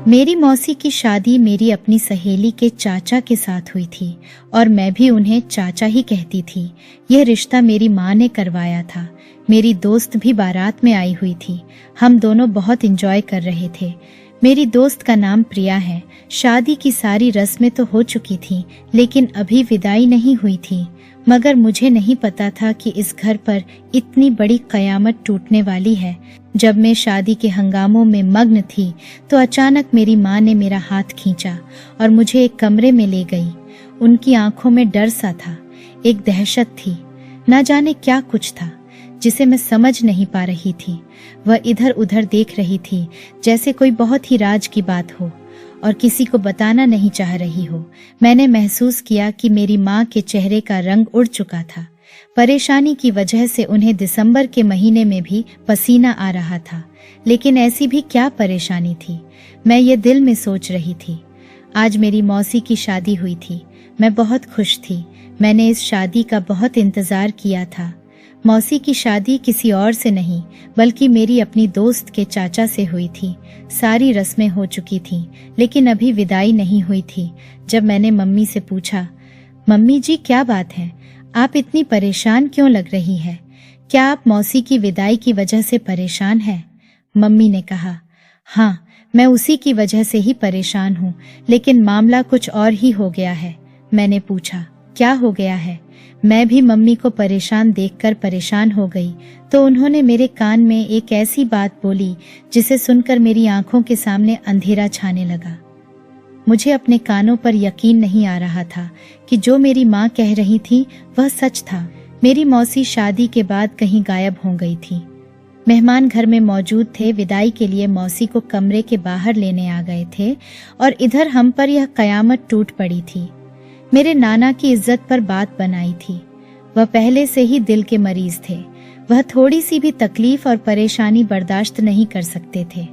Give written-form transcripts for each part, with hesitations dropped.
मेरी मौसी की शादी मेरी अपनी सहेली के चाचा के साथ हुई थी और मैं भी उन्हें चाचा ही कहती थी। यह रिश्ता मेरी माँ ने करवाया था। मेरी दोस्त भी बारात में आई हुई थी। हम दोनों बहुत एंजॉय कर रहे थे। मेरी दोस्त का नाम प्रिया है। शादी की सारी रस्में तो हो चुकी थी, लेकिन अभी विदाई नहीं हुई थी। मगर मुझे नहीं पता था कि इस घर पर इतनी बड़ी कयामत टूटने वाली है। जब मैं शादी के हंगामों में मग्न थी तो अचानक मेरी माँ ने मेरा हाथ खींचा और मुझे एक कमरे में ले गई। उनकी आंखों में डर सा था, एक दहशत थी। न जाने क्या कुछ था जिसे मैं समझ नहीं पा रही थी। वह इधर उधर देख रही थी जैसे कोई बहुत ही राज की बात हो और किसी को बताना नहीं चाह रही हो। मैंने महसूस किया कि मेरी माँ के चेहरे का रंग उड़ चुका था। परेशानी की वजह से उन्हें दिसंबर के महीने में भी पसीना आ रहा था। लेकिन ऐसी भी क्या परेशानी थी, मैं ये दिल में सोच रही थी। आज मेरी मौसी की शादी हुई थी। मैं बहुत खुश थी। मैंने इस शादी का बहुत इंतजार किया था। मौसी की शादी किसी और से नहीं बल्कि मेरी अपनी दोस्त के चाचा से हुई थी। सारी रस्में हो चुकी थीं, लेकिन अभी विदाई नहीं हुई थी। जब मैंने मम्मी से पूछा, मम्मी जी क्या बात है, आप इतनी परेशान क्यों लग रही है? क्या आप मौसी की विदाई की वजह से परेशान हैं? मम्मी ने कहा, हाँ, मैं उसी की वजह से ही परेशान हूँ, लेकिन मामला कुछ और ही हो गया है। मैंने पूछा, क्या हो गया है? मैं भी मम्मी को परेशान देखकर परेशान हो गई तो उन्होंने मेरे कान में एक ऐसी बात बोली जिसे सुनकर मेरी आंखों के सामने अंधेरा छाने लगा। मुझे अपने कानों पर यकीन नहीं आ रहा था कि जो मेरी माँ कह रही थी वह सच था। मेरी मौसी शादी के बाद कहीं गायब हो गई थी। मेहमान घर में मौजूद थे। विदाई के लिए मौसी को कमरे के बाहर लेने आ गए थे और इधर हम पर यह कयामत टूट पड़ी थी। मेरे नाना की इज्जत पर बात बनाई थी। वह पहले से ही दिल के मरीज थे। वह थोड़ी सी भी तकलीफ और परेशानी बर्दाश्त नहीं कर सकते थे।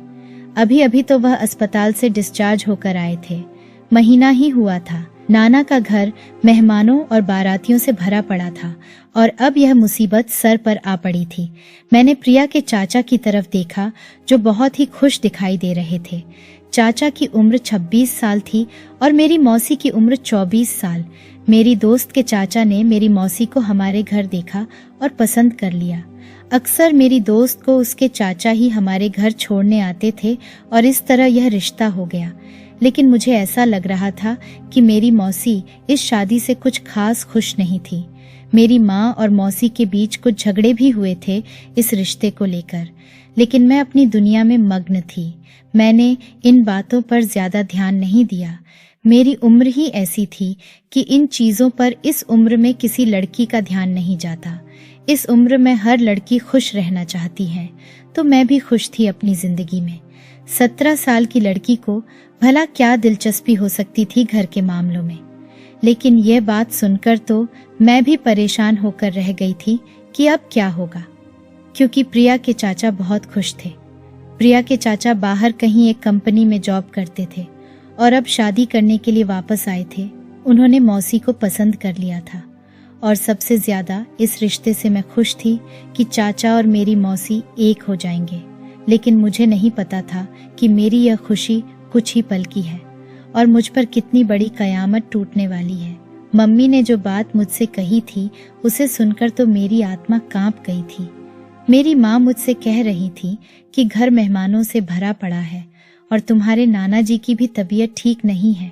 अभी अभी तो वह अस्पताल से डिस्चार्ज होकर आए थे। महीना ही हुआ था। नाना का घर मेहमानों और बारातियों से भरा पड़ा था और अब यह मुसीबत सर पर आ पड़ी थी। मैंने प्रिया के चाचा की तरफ देखा जो बहुत ही खुश दिखाई दे रहे थे। चाचा की उम्र 26 साल थी और मेरी मौसी की उम्र 24 साल। मेरी दोस्त के चाचा ने मेरी मौसी को हमारे घर देखा और पसंद कर लिया। अक्सर मेरी दोस्त को उसके चाचा ही हमारे घर छोड़ने आते थे और इस तरह यह रिश्ता हो गया। लेकिन मुझे ऐसा लग रहा था कि मेरी मौसी इस शादी से कुछ खास खुश नहीं थी। मेरी माँ और मौसी के बीच कुछ झगड़े भी हुए थे इस रिश्ते को लेकर, लेकिन मैं अपनी दुनिया में मग्न थी। मैंने इन बातों पर ज्यादा ध्यान नहीं दिया। मेरी उम्र ही ऐसी थी कि इन चीजों पर इस उम्र में किसी लड़की का ध्यान नहीं जाता। इस उम्र में हर लड़की खुश रहना चाहती है, तो मैं भी खुश थी अपनी जिंदगी में। 17 साल की लड़की को भला क्या दिलचस्पी हो सकती थी घर के मामलों में। लेकिन यह बात सुनकर तो मैं भी परेशान होकर रह गई थी कि अब क्या होगा, क्योंकि प्रिया के चाचा बहुत खुश थे। प्रिया के चाचा बाहर कहीं एक कंपनी में जॉब करते थे और अब शादी करने के लिए वापस आए थे। उन्होंने मौसी को पसंद कर लिया था और सबसे ज्यादा इस रिश्ते से मैं खुश थी कि चाचा और मेरी मौसी एक हो जाएंगे। लेकिन मुझे नहीं पता था कि मेरी यह खुशी कुछ ही पल की है और मुझ पर कितनी बड़ी कयामत टूटने वाली है। मम्मी ने जो बात मुझसे कही थी उसे सुनकर तो मेरी आत्मा कांप गई थी। मेरी माँ मुझसे कह रही थी कि घर मेहमानों से भरा पड़ा है और तुम्हारे नाना जी की भी तबीयत ठीक नहीं है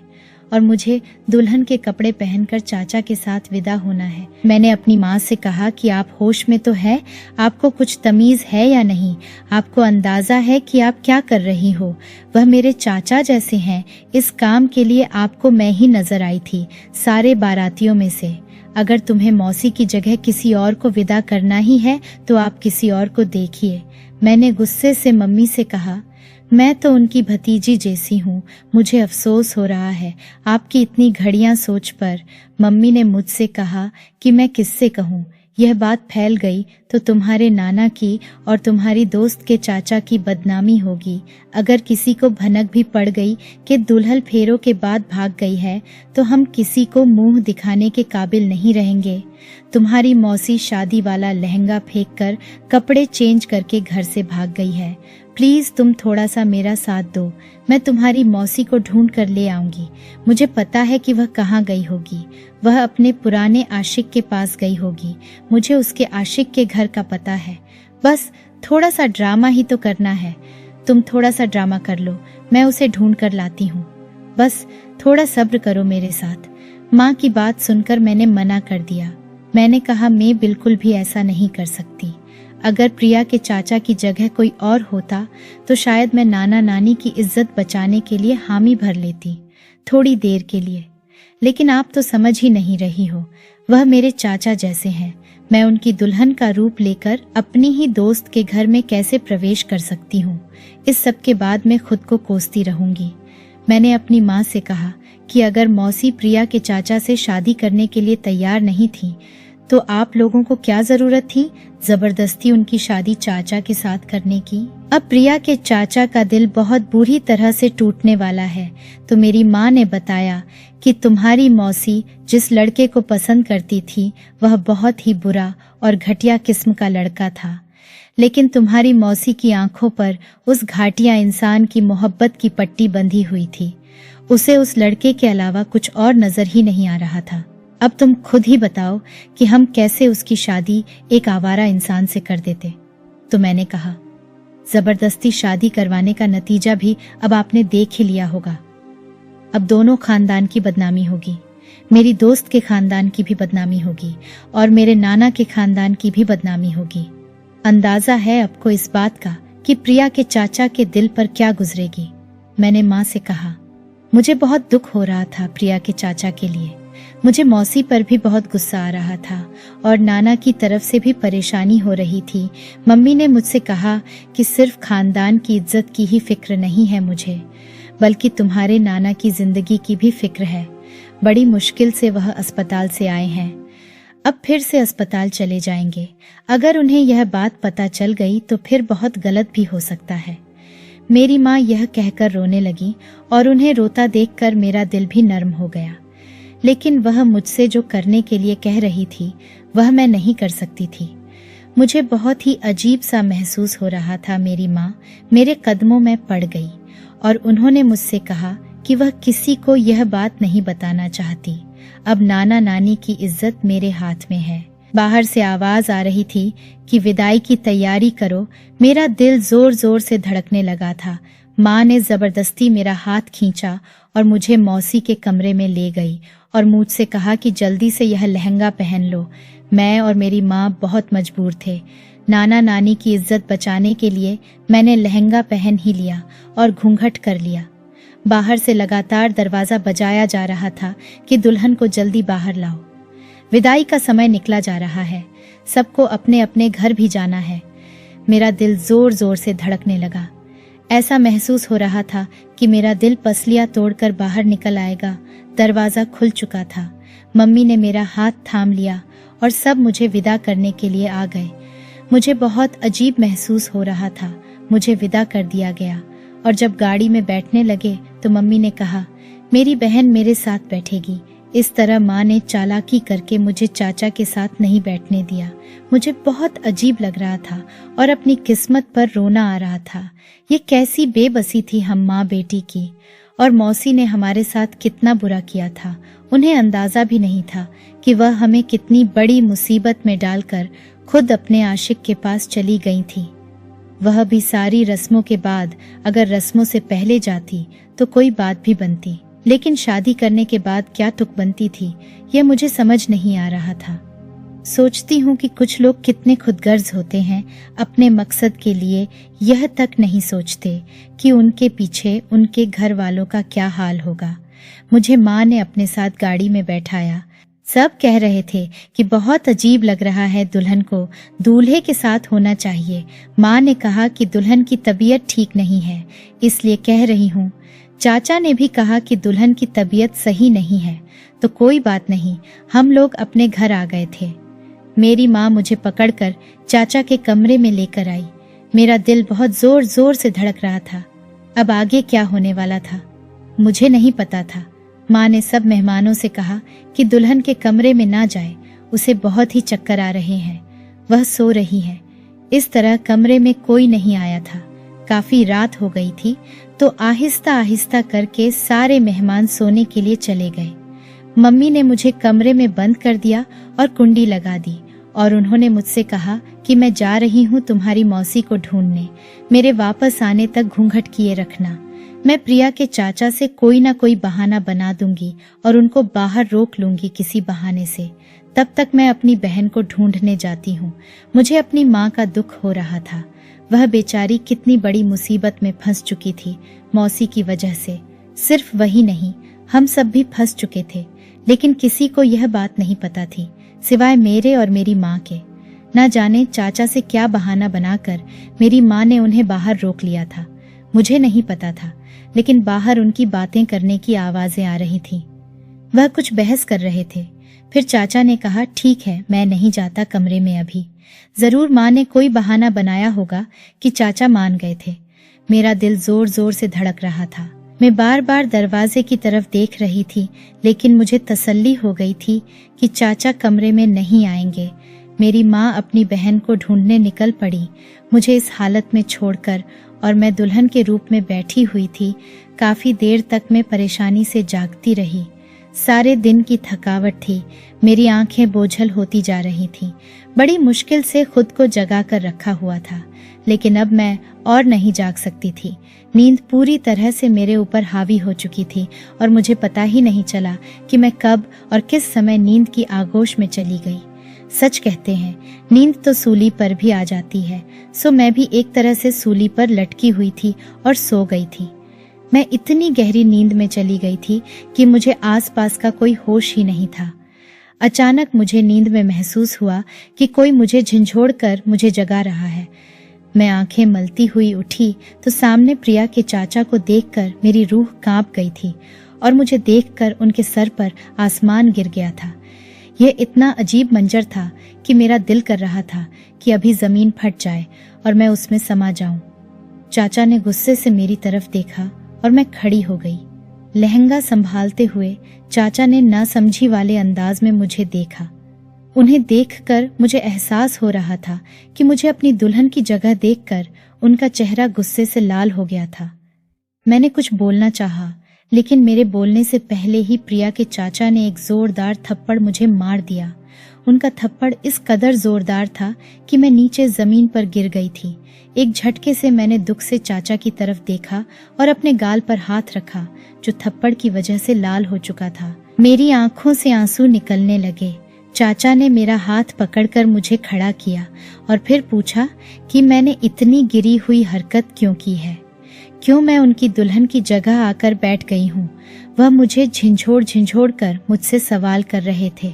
और मुझे दुल्हन के कपड़े पहनकर चाचा के साथ विदा होना है। मैंने अपनी माँ से कहा कि आप होश में तो है, आपको कुछ तमीज है या नहीं? आपको अंदाजा है कि आप क्या कर रही हो? वह मेरे चाचा जैसे हैं। इस काम के लिए आपको मैं ही नजर आई थी सारे बारातियों में से। अगर तुम्हें मौसी की जगह किसी और को विदा करना ही है तो आप किसी और को देखिए। मैंने गुस्से से मम्मी से कहा, मैं तो उनकी भतीजी जैसी हूँ, मुझे अफसोस हो रहा है आपकी इतनी घड़ियां सोच पर। मम्मी ने मुझसे कहा कि मैं किससे कहूँ, यह बात फैल गई तो तुम्हारे नाना की और तुम्हारी दोस्त के चाचा की बदनामी होगी। अगर किसी को भनक भी पड़ गई कि दुल्हन फेरों के बाद भाग गई है तो हम किसी को मुंह दिखाने के काबिल नहीं रहेंगे। तुम्हारी मौसी शादी वाला लहंगा फेंक कर कपड़े चेंज करके घर से भाग गई है। प्लीज तुम थोड़ा सा मेरा साथ दो, मैं तुम्हारी मौसी को ढूंढ कर ले आऊंगी। मुझे पता है कि वह कहाँ गई होगी। वह अपने पुराने आशिक के पास गई होगी। मुझे उसके आशिक के घर का पता है। बस थोड़ा सा ड्रामा ही तो करना है। तुम थोड़ा सा ड्रामा कर लो, मैं उसे ढूंढ कर लाती हूँ। बस थोड़ा सब्र करो मेरे साथ। माँ की बात सुनकर मैंने मना कर दिया। मैंने कहा मैं बिल्कुल भी ऐसा नहीं कर सकती। अगर प्रिया के चाचा की जगह कोई और होता तो शायद मैं नाना नानी की इज्जत बचाने के लिए हामी भर लेती, थोड़ी देर के लिए। लेकिन आप तो समझ ही नहीं रही हो, वह मेरे चाचा जैसे हैं। मैं उनकी दुल्हन का रूप लेकर अपनी ही दोस्त के घर में कैसे प्रवेश कर सकती हूँ। इस सब के बाद मैं खुद को कोसती रहूंगी। मैंने अपनी माँ से कहा कि अगर मौसी प्रिया के चाचा से शादी करने के लिए तैयार नहीं थी तो आप लोगों को क्या जरूरत थी जबरदस्ती उनकी शादी चाचा के साथ करने की। अब प्रिया के चाचा का दिल बहुत बुरी तरह से टूटने वाला है। तो मेरी माँ ने बताया कि तुम्हारी मौसी जिस लड़के को पसंद करती थी वह बहुत ही बुरा और घटिया किस्म का लड़का था। लेकिन तुम्हारी मौसी की आंखों पर उस घाटिया इंसान की मोहब्बत की पट्टी बंधी हुई थी। उसे उस लड़के के अलावा कुछ और नजर ही नहीं आ रहा था। अब तुम खुद ही बताओ कि हम कैसे उसकी शादी एक आवारा इंसान से कर देते। तो मैंने कहा, जबरदस्ती शादी करवाने का नतीजा भी अब आपने देख ही लिया होगा। अब दोनों खानदान की बदनामी होगी। मेरी दोस्त के खानदान की भी बदनामी होगी और मेरे नाना के खानदान की भी बदनामी होगी। अंदाजा है आपको इस बात का कि प्रिया के चाचा के दिल पर क्या गुजरेगी। मैंने माँ से कहा, मुझे बहुत दुख हो रहा था प्रिया के चाचा के लिए। मुझे मौसी पर भी बहुत गुस्सा आ रहा था और नाना की तरफ से भी परेशानी हो रही थी। मम्मी ने मुझसे कहा कि सिर्फ खानदान की इज्जत की ही फिक्र नहीं है मुझे, बल्कि तुम्हारे नाना की जिंदगी की भी फिक्र है। बड़ी मुश्किल से वह अस्पताल से आए हैं, अब फिर से अस्पताल चले जाएंगे। अगर उन्हें यह बात पता चल गई तो फिर बहुत गलत भी हो सकता है। मेरी माँ यह कहकर रोने लगी और उन्हें रोता देखकर मेरा दिल भी नर्म हो गया। लेकिन वह मुझसे जो करने के लिए कह रही थी वह मैं नहीं कर सकती थी। मुझे बहुत ही अजीब सा महसूस हो रहा था। मेरी माँ मेरे कदमों में पड़ गई और उन्होंने मुझसे कहा कि वह किसी को यह बात नहीं बताना चाहती। अब नाना नानी की इज्जत मेरे हाथ में है। बाहर से आवाज आ रही थी कि विदाई की तैयारी करो। मेरा दिल जोर जोर से धड़कने लगा था। माँ ने जबरदस्ती मेरा हाथ खींचा और मुझे मौसी के कमरे में ले गई और मुझसे कहा कि जल्दी से यह लहंगा पहन लो। मैं और मेरी माँ बहुत मजबूर थे। नाना नानी की इज्जत बचाने के लिए मैंने लहंगा पहन ही लिया और घूंघट कर लिया। बाहर से लगातार दरवाजा बजाया जा रहा था कि दुल्हन को जल्दी बाहर लाओ। विदाई का समय निकला जा रहा है, सबको अपने अपने घर भी जाना है। मेरा दिल जोर जोर से धड़कने लगा। ऐसा महसूस हो रहा था कि मेरा दिल पसलियां तोड़कर बाहर निकल आएगा। दरवाजा खुल चुका था। मम्मी ने मेरा हाथ थाम लिया और सब मुझे विदा करने के लिए आ गए। मुझे बहुत अजीब महसूस हो रहा था। मुझे विदा कर दिया गया और जब गाड़ी में बैठने लगे तो मम्मी ने कहा, मेरी बहन मेरे साथ बैठेगी। इस तरह माँ ने चालाकी करके मुझे चाचा के साथ नहीं बैठने दिया। मुझे बहुत अजीब लग रहा था और अपनी किस्मत पर रोना आ रहा था। ये कैसी बेबसी थी हम माँ बेटी की, और मौसी ने हमारे साथ कितना बुरा किया था। उन्हें अंदाजा भी नहीं था कि वह हमें कितनी बड़ी मुसीबत में डालकर खुद अपने आशिक के पास चली गई थी। वह भी सारी रस्मों के बाद। अगर रस्मों से पहले जाती तो कोई बात भी बनती, लेकिन शादी करने के बाद क्या तुक बनती थी यह मुझे समझ नहीं आ रहा था। सोचती हूँ कि कुछ लोग कितने खुदगर्ज होते हैं, अपने मकसद के लिए यह तक नहीं सोचते कि उनके पीछे उनके घर वालों का क्या हाल होगा। मुझे माँ ने अपने साथ गाड़ी में बैठाया। सब कह रहे थे कि बहुत अजीब लग रहा है, दुल्हन को दूल्हे के साथ होना चाहिए। माँ ने कहा कि दुल्हन की तबीयत ठीक नहीं है, इसलिए कह रही हूँ। चाचा ने भी कहा कि दुल्हन की तबीयत सही नहीं है, तो कोई बात नहीं, हम लोग अपने घर आ गए थे। मेरी माँ मुझे पकड़कर चाचा के कमरे में लेकर आई। मेरा दिल बहुत जोर जोर से धड़क रहा था। अब आगे क्या होने वाला था मुझे नहीं पता था। माँ ने सब मेहमानों से कहा कि दुल्हन के कमरे में ना जाए, उसे बहुत ही चक्कर आ रहे हैं। वह सो रही है। इस तरह कमरे में कोई नहीं आया था। काफी रात हो गई थी तो आहिस्ता आहिस्ता करके सारे मेहमान सोने के लिए चले गए। मम्मी ने मुझे कमरे में बंद कर दिया और कुंडी लगा दी और उन्होंने मुझसे कहा कि मैं जा रही हूँ तुम्हारी मौसी को ढूंढने, मेरे वापस आने तक घूंघट किए रखना। मैं प्रिया के चाचा से कोई ना कोई बहाना बना दूंगी और उनको बाहर रोक लूंगी किसी बहाने से। तब तक मैं अपनी बहन को ढूंढने जाती हूँ। मुझे अपनी माँ का दुख हो रहा था। वह बेचारी कितनी बड़ी मुसीबत में फंस चुकी थी मौसी की वजह से। सिर्फ वही नहीं, हम सब भी फंस चुके थे, लेकिन किसी को यह बात नहीं पता थी सिवाय मेरे और मेरी माँ के। न जाने चाचा से क्या बहाना बनाकर मेरी माँ ने उन्हें बाहर रोक लिया था। मुझे नहीं पता था, लेकिन बाहर उनकी बातें करने की आवाजें आ रही थीं। वह कुछ बहस कर रहे थे। फिर चाचा ने कहा, ठीक है, मैं नहीं जाता कमरे में अभी। जरूर माँ ने कोई बहाना बनाया होगा कि चाचा मान गए थे। मेरा दिल जोर जोर से धड़क रहा था। मैं बार बार दरवाजे की तरफ देख रही थी, लेकिन मुझे तसल्ली हो गई थी कि चाचा कमरे में नहीं आएंगे। मेरी माँ अपनी बहन को ढूंढने निकल पड़ी, मुझे इस हालत में छोड़कर, और मैं दुल्हन के रूप में बैठी हुई थी। काफी देर तक मैं परेशानी से जागती रही। सारे दिन की थकावट थी, मेरी आंखें बोझल होती जा रही थीं। बड़ी मुश्किल से खुद को जगा कर रखा हुआ था, लेकिन अब मैं और नहीं जाग सकती थी। नींद पूरी तरह से मेरे ऊपर हावी हो चुकी थी और मुझे पता ही नहीं चला कि मैं कब और किस समय नींद की आगोश में चली गई। सच कहते हैं, नींद तो सूली पर भी आ जाती है। सो मैं भी एक तरह से सूली पर लटकी हुई थी और सो गई थी। मैं इतनी गहरी नींद में चली गई थी कि मुझे आसपास का कोई होश ही नहीं था। अचानक मुझे नींद में महसूस हुआ कि कोई मुझे झंझोड़ कर मुझे जगा रहा है। मैं आंखें मलती हुई उठी तो सामने प्रिया के चाचा को देखकर मेरी रूह कांप गई थी और मुझे देखकर उनके सर पर आसमान गिर गया था। यह इतना अजीब मंजर था कि मेरा दिल कर रहा था कि अभी जमीन फट जाए और मैं उसमें समा जाऊं। चाचा ने गुस्से से मेरी तरफ देखा और मैं खड़ी हो गई। लहंगा संभालते हुए चाचा ने नासमझी वाले अंदाज में मुझे देखा। उन्हें देखकर मुझे एहसास हो रहा था कि मुझे अपनी दुल्हन की जगह देखकर उनका चेहरा गुस्से से लाल हो गया था। मैंने कुछ बोलना चाहा, लेकिन मेरे बोलने से पहले ही प्रिया के चाचा ने एक जोरदार थप्पड़ मुझे मार दिया। उनका थप्पड़ इस कदर जोरदार था कि मैं नीचे जमीन पर गिर गई थी। एक झटके से मैंने दुख से चाचा की तरफ देखा और अपने गाल पर हाथ रखा, जो थप्पड़ की वजह से लाल हो चुका था। मेरी आंखों से आंसू निकलने लगे। चाचा ने मेरा हाथ पकड़कर मुझे खड़ा किया और फिर पूछा कि मैंने इतनी गिरी हुई हरकत क्यों की है, क्यों मैं उनकी दुल्हन की जगह आकर बैठ गई हूँ। वह मुझे झिंझोड़ कर मुझसे सवाल कर रहे थे।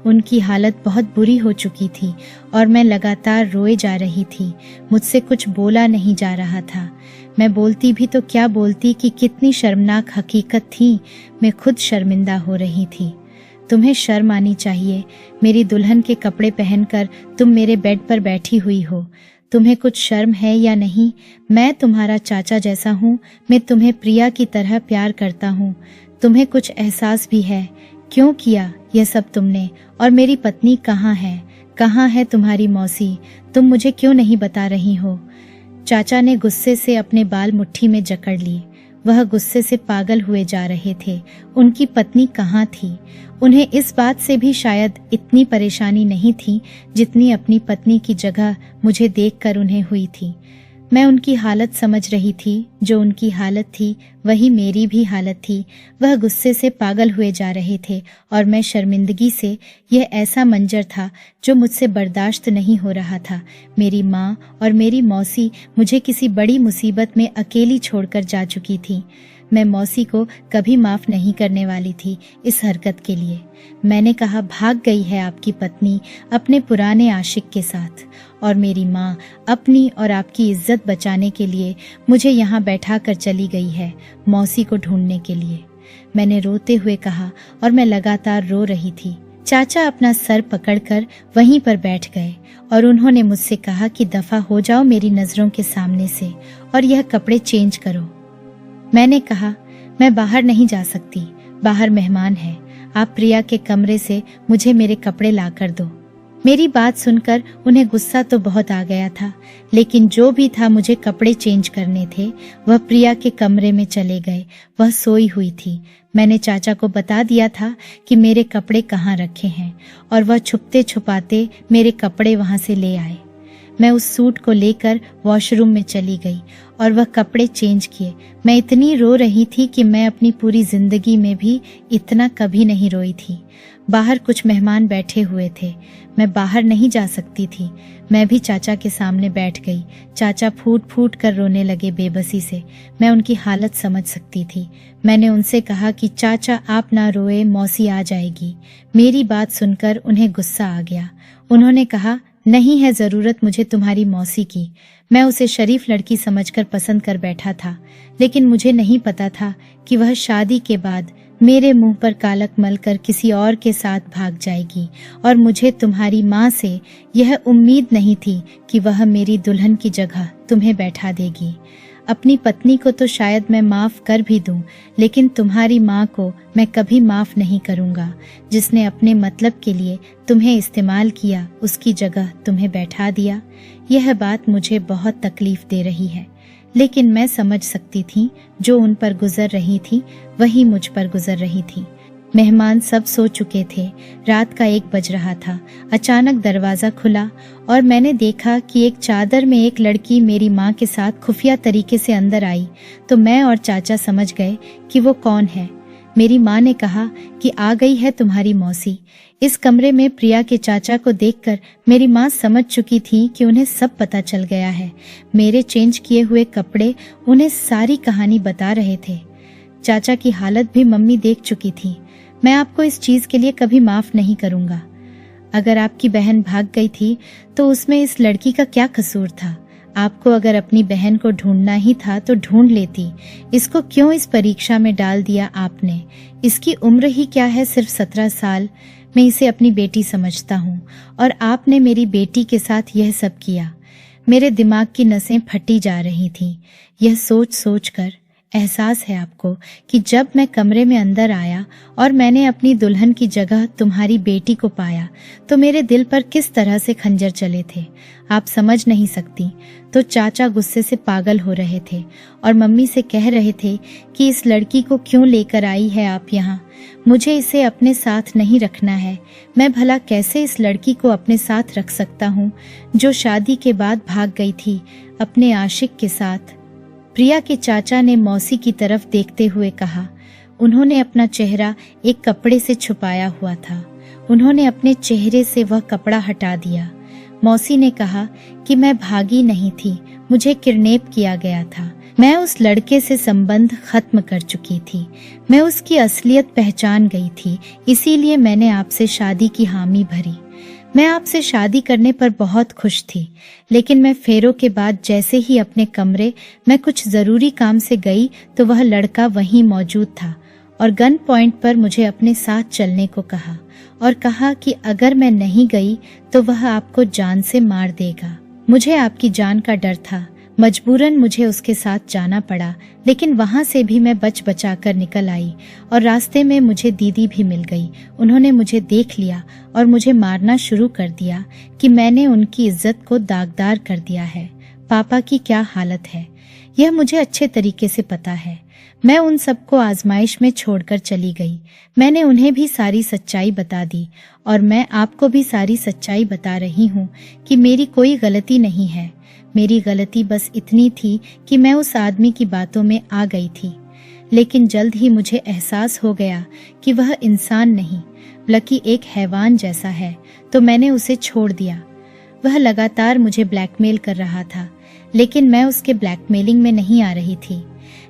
उनकी हालत बहुत बुरी हो चुकी थी और मैं लगातार रोए जा रही थी। मुझसे कुछ बोला नहीं जा रहा था। मैं बोलती भी तो क्या बोलती कि कितनी शर्मनाक हकीकत थी। मैं खुद शर्मिंदा हो रही थी। तुम्हें शर्म आनी चाहिए। मेरी दुल्हन के कपड़े पहनकर तुम मेरे बेड पर बैठी हुई हो। तुम्हें कुछ शर्म है या नहीं? मैं तुम्हारा चाचा जैसा हूँ। मैं तुम्हें प्रिया की तरह प्यार करता हूँ। तुम्हें कुछ एहसास भी है। क्यों किया यह सब तुमने? और मेरी पत्नी कहाँ है? कहाँ है तुम्हारी मौसी? तुम मुझे क्यों नहीं बता रही हो? चाचा ने गुस्से से अपने बाल मुट्ठी में जकड़ लिए। वह गुस्से से पागल हुए जा रहे थे। उनकी पत्नी कहाँ थी? उन्हें इस बात से भी शायद इतनी परेशानी नहीं थी जितनी अपनी पत्नी की जगह मुझे देखकर उन्हें हुई थी। मैं उनकी हालत समझ रही थी। जो उनकी हालत थी वही मेरी भी हालत थी। वह गुस्से से पागल हुए जा रहे थे और मैं शर्मिंदगी से। यह ऐसा मंजर था जो मुझसे बर्दाश्त नहीं हो रहा था। मेरी माँ और मेरी मौसी मुझे किसी बड़ी मुसीबत में अकेली छोड़कर जा चुकी थी। मैं मौसी को कभी माफ नहीं करने वाली थी इस हरकत के लिए। मैंने कहा, भाग गई है आपकी पत्नी अपने पुराने आशिक के साथ, और मेरी माँ अपनी और आपकी इज्जत बचाने के लिए मुझे यहाँ बैठा कर चली गई है मौसी को ढूंढने के लिए। मैंने रोते हुए कहा और मैं लगातार रो रही थी। चाचा अपना सर पकड़कर वहीं पर बैठ गए और उन्होंने मुझसे कहा कि दफा हो जाओ मेरी नजरों के सामने से और यह कपड़े चेंज करो। मैंने कहा, मैं बाहर नहीं जा सकती, बाहर मेहमान है। आप प्रिया के कमरे से मुझे मेरे कपड़े ला कर दो। मेरी बात सुनकर उन्हें गुस्सा तो बहुत आ गया था, लेकिन जो भी था मुझे कपड़े चेंज करने थे। वह प्रिया के कमरे में चले गए। वह सोई हुई थी। मैंने चाचा को बता दिया था कि मेरे कपड़े कहाँ रखे हैं और वह छुपते छुपाते मेरे कपड़े वहां से ले आए। मैं उस सूट को लेकर वॉशरूम में चली गई और वह कपड़े चेंज किए। मैं इतनी रो रही थी कि मैं अपनी पूरी जिंदगी में भी इतना कभी नहीं रोई थी। बाहर कुछ मेहमान बैठे हुए थे। मैं बाहर नहीं जा सकती थी। मैं भी चाचा के सामने बैठ गई। चाचा फूट फूट कर रोने लगे बेबसी से। मैं उनकी हालत समझ सकती थी। मैंने उनसे कहा कि चाचा आप ना रोए, मौसी आ जाएगी। मेरी बात सुनकर उन्हें गुस्सा आ गया। उन्होंने कहा, नहीं है जरूरत मुझे तुम्हारी मौसी की। मैं उसे शरीफ लड़की समझकर पसंद कर बैठा था, लेकिन मुझे नहीं पता था कि वह शादी के बाद मेरे मुंह पर कालक मलकर किसी और के साथ भाग जाएगी। और मुझे तुम्हारी माँ से यह उम्मीद नहीं थी कि वह मेरी दुल्हन की जगह तुम्हें बैठा देगी। अपनी पत्नी को तो शायद मैं माफ कर भी दूं, लेकिन तुम्हारी माँ को मैं कभी माफ नहीं करूंगा, जिसने अपने मतलब के लिए तुम्हें इस्तेमाल किया, उसकी जगह तुम्हें बैठा दिया। यह बात मुझे बहुत तकलीफ दे रही है, लेकिन मैं समझ सकती थी जो उन पर गुजर रही थी वही मुझ पर गुजर रही थी। मेहमान सब सो चुके थे। रात का 1 बज रहा था। अचानक दरवाजा खुला और मैंने देखा कि एक चादर में एक लड़की मेरी माँ के साथ खुफिया तरीके से अंदर आई। तो मैं और चाचा समझ गए कि वो कौन है। मेरी माँ ने कहा कि आ गई है तुम्हारी मौसी। इस कमरे में प्रिया के चाचा को देखकर मेरी माँ समझ चुकी थी कि उन्हें सब पता चल गया है। मेरे चेंज किए हुए कपड़े उन्हें सारी कहानी बता रहे थे। चाचा की हालत भी मम्मी देख चुकी थी। मैं आपको इस चीज के लिए कभी माफ नहीं करूंगा। अगर आपकी बहन भाग गई थी तो उसमें इस लड़की का क्या कसूर था? आपको अगर अपनी बहन को ढूंढना ही था तो ढूंढ लेती। इसको क्यों इस परीक्षा में डाल दिया आपने? इसकी उम्र ही क्या है, सिर्फ 17 साल। मैं इसे अपनी बेटी समझता हूँ और आपने मेरी बेटी के साथ यह सब किया। मेरे दिमाग की नसें फटी जा रही थीं। यह सोच सोच कर एहसास है आपको कि जब मैं कमरे में अंदर आया और मैंने अपनी दुल्हन की जगह तुम्हारी बेटी को पाया तो मेरे दिल पर किस तरह से खंजर चले थे, आप समझ नहीं सकती। तो चाचा गुस्से से पागल हो रहे थे और मम्मी से कह रहे थे कि इस लड़की को क्यों लेकर आई है आप यहाँ? मुझे इसे अपने साथ नहीं रखना है। मैं भला कैसे इस लड़की को अपने साथ रख सकता हूँ जो शादी के बाद भाग गई थी अपने आशिक के साथ? प्रिया के चाचा ने मौसी की तरफ देखते हुए कहा। उन्होंने अपना चेहरा एक कपड़े से छुपाया हुआ था। उन्होंने अपने चेहरे से वह कपड़ा हटा दिया। मौसी ने कहा कि मैं भागी नहीं थी, मुझे किडनैप किया गया था। मैं उस लड़के से संबंध खत्म कर चुकी थी। मैं उसकी असलियत पहचान गई थी, इसीलिए मैंने आपसे शादी की हामी भरी। मैं आपसे शादी करने पर बहुत खुश थी, लेकिन मैं फेरों के बाद जैसे ही अपने कमरे में कुछ जरूरी काम से गई तो वह लड़का वहीं मौजूद था और गन पॉइंट पर मुझे अपने साथ चलने को कहा और कहा कि अगर मैं नहीं गई तो वह आपको जान से मार देगा। मुझे आपकी जान का डर था, मजबूरन मुझे उसके साथ जाना पड़ा, लेकिन वहां से भी मैं बच बचा कर निकल आई और रास्ते में मुझे दीदी भी मिल गई। उन्होंने मुझे देख लिया और मुझे मारना शुरू कर दिया कि मैंने उनकी इज्जत को दागदार कर दिया है। पापा की क्या हालत है यह मुझे अच्छे तरीके से पता है। मैं उन सबको आजमाइश में छोड़कर चली गई। मैंने उन्हें भी सारी सच्चाई बता दी और मैं आपको भी सारी सच्चाई बता रही हूँ कि मेरी कोई गलती नहीं है। मेरी गलती बस इतनी थी कि मैं उस आदमी की बातों में आ गई थी, लेकिन जल्द ही मुझे एहसास हो गया कि वह इंसान नहीं बल्कि एक हैवान जैसा है, तो मैंने उसे छोड़ दिया। वह लगातार मुझे ब्लैकमेल कर रहा था, लेकिन मैं उसके ब्लैकमेलिंग में नहीं आ रही थी।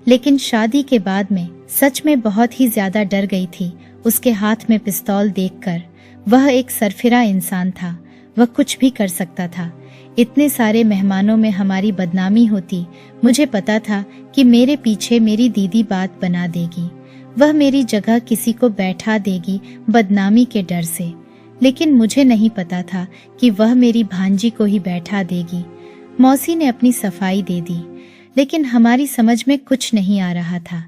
लेकिन शादी के बाद में सच में बहुत ही ज्यादा डर गई थी उसके हाथ में पिस्तौल देखकर। वह एक सरफिरा इंसान था, वह कुछ भी कर सकता था। इतने सारे मेहमानों में हमारी बदनामी होती, मुझे पता था कि मेरे पीछे मेरी दीदी बात बना देगी, वह मेरी जगह किसी को बैठा देगी बदनामी के डर से। लेकिन मुझे नहीं पता था कि वह मेरी भांजी को ही बैठा देगी। मौसी ने अपनी सफाई दे दी, लेकिन हमारी समझ में कुछ नहीं आ रहा था।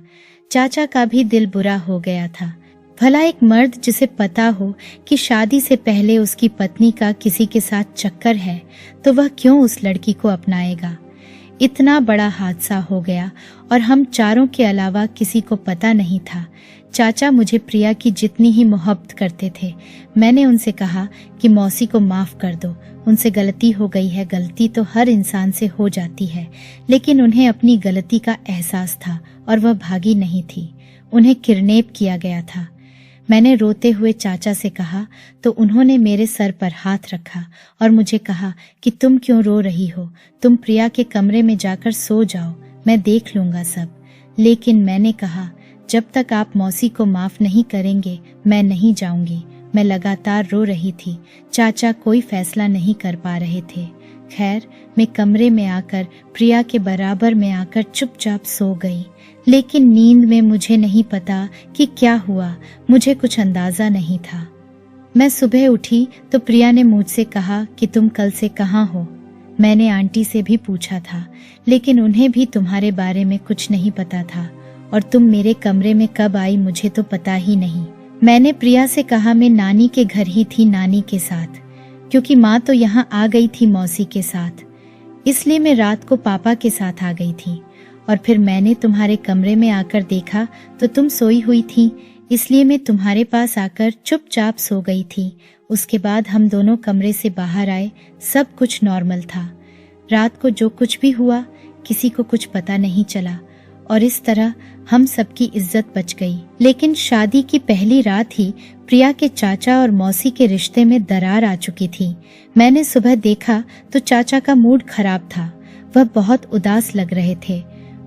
चाचा का भी दिल बुरा हो गया था। भला एक मर्द जिसे पता हो कि शादी से पहले उसकी पत्नी का किसी के साथ चक्कर है, तो वह क्यों उस लड़की को अपनाएगा। इतना बड़ा हादसा हो गया और हम चारों के अलावा किसी को पता नहीं था। चाचा मुझे प्रिया की जितनी ही मोहब्बत करते थे। मैंने उनसे कहा कि मौसी को माफ कर दो, उनसे गलती हो गई है। गलती तो हर इंसान से हो जाती है, लेकिन उन्हें अपनी गलती का एहसास था और वह भागी नहीं थी। उन्हें किडनैप किया गया था। मैंने रोते हुए चाचा से कहा तो उन्होंने मेरे सर पर हाथ रखा और मुझे कहा कि तुम क्यों रो रही हो, तुम प्रिया के कमरे में जाकर सो जाओ, मैं देख लूंगा सब। लेकिन मैंने कहा जब तक आप मौसी को माफ नहीं करेंगे मैं नहीं जाऊंगी। मैं लगातार रो रही थी। चाचा कोई फैसला नहीं कर पा रहे थे। खैर, मैं कमरे में आकर प्रिया के बराबर में आकर चुपचाप सो गई। लेकिन नींद में मुझे नहीं पता कि क्या हुआ, मुझे कुछ अंदाजा नहीं था। मैं सुबह उठी तो प्रिया ने मुझसे कहा कि तुम कल से कहाँ हो। मैंने आंटी से भी पूछा था, लेकिन उन्हें भी तुम्हारे बारे में कुछ नहीं पता था, और तुम मेरे कमरे में कब आई मुझे तो पता ही नहीं। मैंने प्रिया से कहा मैं नानी के घर ही थी, नानी के साथ, क्योंकि माँ तो यहाँ आ गई थी मौसी के साथ, इसलिए मैं रात को पापा के साथ आ गई थी। और फिर मैंने तुम्हारे कमरे में आकर देखा तो तुम सोई हुई थी, इसलिए मैं तुम्हारे पास आकर चुपचाप सो गई थी। उसके बाद हम दोनों कमरे से बाहर आए, सब कुछ नॉर्मल था। रात को जो कुछ भी हुआ किसी को कुछ पता नहीं चला और इस तरह हम सबकी इज्जत बच गई। लेकिन शादी की पहली रात ही प्रिया के चाचा और मौसी के रिश्ते में दरार आ चुकी थी। मैंने सुबह देखा तो चाचा का मूड खराब था, वह बहुत उदास लग रहे थे।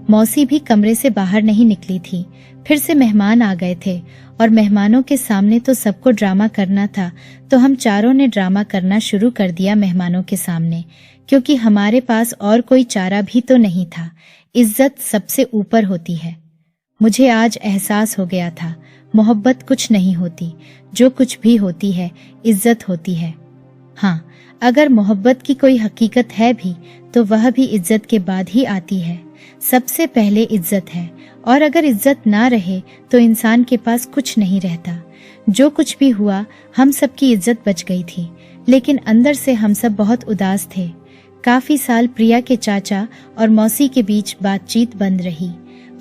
मौसी भी कमरे से बाहर नहीं निकली थी। फिर से मेहमान आ गए थे और मेहमानों के सामने तो सबको ड्रामा करना था, तो हम चारों ने ड्रामा करना शुरू कर दिया मेहमानों के सामने, क्योंकि हमारे पास और कोई चारा भी तो नहीं था। इज्जत सबसे ऊपर होती है। मुझे आज एहसास हो गया था, मोहब्बत कुछ नहीं होती, जो कुछ भी होती है इज्जत होती है। हाँ, अगर मोहब्बत की कोई हकीकत है भी तो वह भी इज्जत के बाद ही आती है। सबसे पहले इज्जत है, और अगर इज्जत ना रहे तो इंसान के पास कुछ नहीं रहता। जो कुछ भी हुआ हम सबकी इज्जत बच गई थी, लेकिन अंदर से हम सब बहुत उदास थे। काफी साल प्रिया के चाचा और मौसी के बीच बातचीत बंद रही।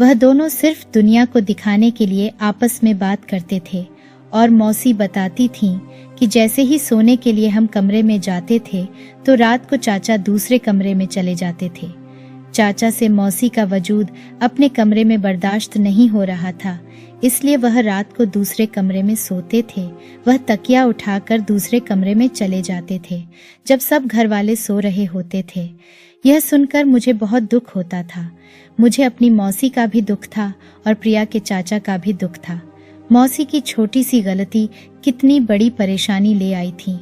वह दोनों सिर्फ दुनिया को दिखाने के लिए आपस में बात करते थे, और मौसी बताती थीं कि जैसे ही सोने के लिए हम कमरे में जाते थे तो रात को चाचा दूसरे कमरे में चले जाते थे। चाचा से मौसी का वजूद अपने कमरे में बर्दाश्त नहीं हो रहा था, इसलिए वह रात को दूसरे कमरे में सोते थे। वह तकिया उठाकर दूसरे कमरे में चले जाते थे जब सब घर वाले सो रहे होते थे। यह सुनकर मुझे बहुत दुख होता था। मुझे अपनी मौसी का भी दुख था और प्रिया के चाचा का भी दुख था। मौसी की छोटी सी गलती कितनी बड़ी परेशानी ले आई थी।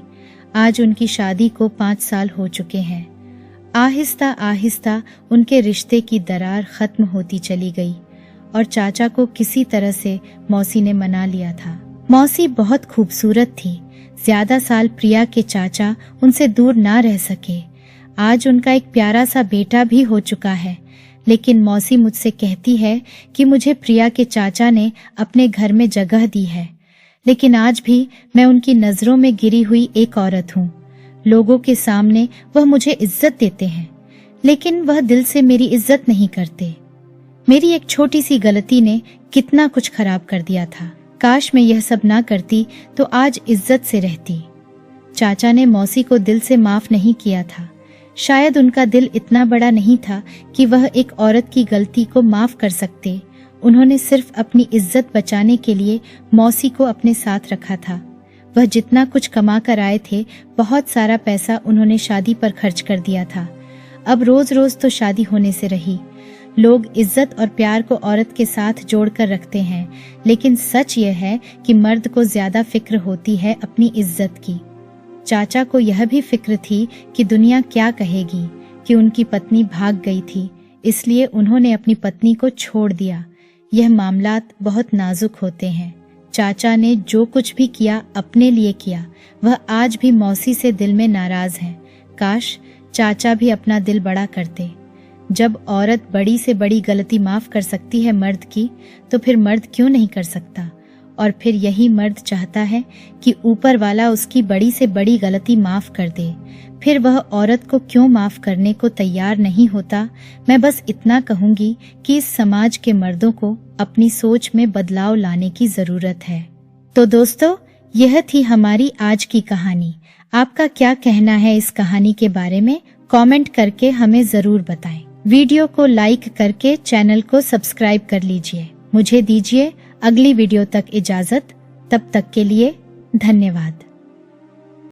आज उनकी शादी को 5 साल हो चुके हैं। आहिस्ता आहिस्ता उनके रिश्ते की दरार खत्म होती चली गई और चाचा को किसी तरह से मौसी ने मना लिया था। मौसी बहुत खूबसूरत थी। ज्यादा साल प्रिया के चाचा उनसे दूर ना रह सके। आज उनका एक प्यारा सा बेटा भी हो चुका है, लेकिन मौसी मुझसे कहती है कि मुझे प्रिया के चाचा ने अपने घर में जगह दी है, लेकिन आज भी मैं उनकी नजरों में गिरी हुई एक औरत हूँ। लोगों के सामने वह मुझे इज्जत देते हैं, लेकिन वह दिल से मेरी इज्जत नहीं करते। मेरी एक छोटी सी गलती ने कितना कुछ खराब कर दिया था। काश मैं यह सब ना करती तो आज इज्जत से रहती। चाचा ने मौसी को दिल से माफ नहीं किया था। शायद उनका दिल इतना बड़ा नहीं था कि वह एक औरत की गलती को माफ कर सकते। उन्होंने सिर्फ अपनी इज्जत बचाने के लिए मौसी को अपने साथ रखा था। वह जितना कुछ कमा कर आए थे, बहुत सारा पैसा उन्होंने शादी पर खर्च कर दिया था। अब रोज रोज तो शादी होने से रही। लोग इज्जत और प्यार को औरत के साथ जोड़कर रखते हैं, लेकिन सच यह है कि मर्द को ज्यादा फिक्र होती है अपनी इज्जत की। चाचा को यह भी फिक्र थी कि दुनिया क्या कहेगी कि उनकी पत्नी भाग गई थी, इसलिए उन्होंने अपनी पत्नी को छोड़ दिया। यह मामलात बहुत नाजुक होते हैं। चाचा ने जो कुछ भी किया अपने लिए किया। वह आज भी मौसी से दिल में नाराज हैं। काश चाचा भी अपना दिल बड़ा करते। जब औरत बड़ी से बड़ी गलती माफ कर सकती है मर्द की, तो फिर मर्द क्यों नहीं कर सकता। और फिर यही मर्द चाहता है कि ऊपर वाला उसकी बड़ी से बड़ी गलती माफ कर दे, फिर वह औरत को क्यों माफ करने को तैयार नहीं होता। मैं बस इतना कहूंगी कि इस समाज के मर्दों को अपनी सोच में बदलाव लाने की जरूरत है। तो दोस्तों, यह थी हमारी आज की कहानी। आपका क्या कहना है इस कहानी के बारे में? कमेंट करके हमें जरूर बताएं। वीडियो को लाइक करके चैनल को सब्सक्राइब कर लीजिए। मुझे दीजिए अगली वीडियो तक इजाजत। तब तक के लिए धन्यवाद।